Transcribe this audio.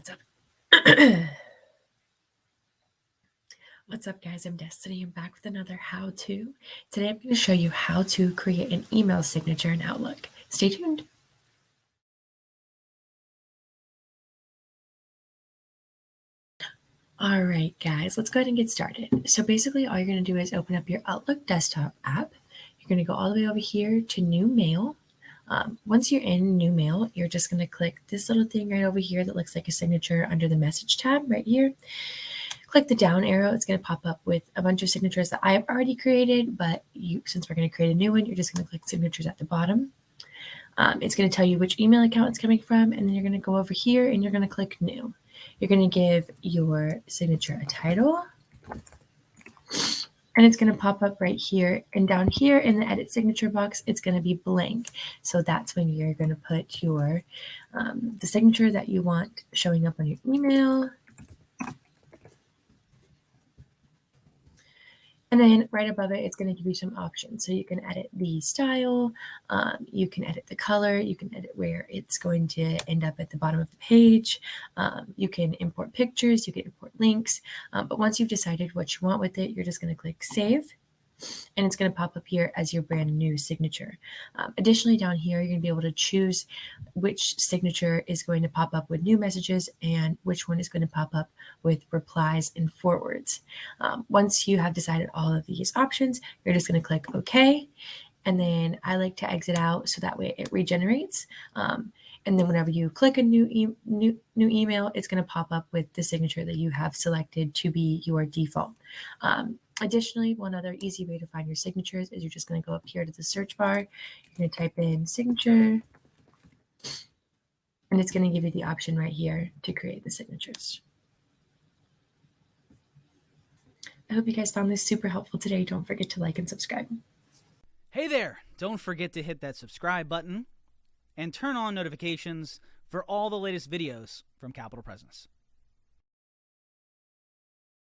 What's up? What's up, guys? I'm Destiny. I'm back with another how-to. Today I'm going to show you how to create an email signature in Outlook. Stay tuned. All right, guys, let's go ahead and get started. So basically all you're going to do is open up your Outlook desktop app. You're going to go all the way over here to New Mail. Once you're in New Mail, you're just going to click this little thing right over here that looks like a signature under the Message tab right here. Click the down arrow. It's going to pop up with a bunch of signatures that I've already created, but since we're going to create a new one, you're just going to click signatures at the bottom. It's going to tell you which email account it's coming from, and then you're going to go over here and you're going to click new. You're going to give your signature a title, and it's going to pop up right here. And down here in the edit signature box, it's going to be blank. So that's when you're going to put your the signature that you want showing up on your email. And then right above it, it's going to give you some options. So you can edit the style, you can edit the color, you can edit where it's going to end up at the bottom of the page. You can import pictures, you can import links. But once you've decided what you want with it, you're just going to click save. And it's going to pop up here as your brand new signature. Additionally, down here, you're going to be able to choose which signature is going to pop up with new messages and which one is going to pop up with replies and forwards. Once you have decided all of these options, you're just going to click OK. And then I like to exit out so that way it regenerates. And then whenever you click a new email, it's going to pop up with the signature that you have selected to be your default. Additionally, one other easy way to find your signatures is you're just going to go up here to the search bar. You're going to type in signature, and it's going to give you the option right here to create the signatures. I hope you guys found this super helpful today. Don't forget to like and subscribe. Hey there! Don't forget to hit that subscribe button and turn on notifications for all the latest videos from Capital Presence.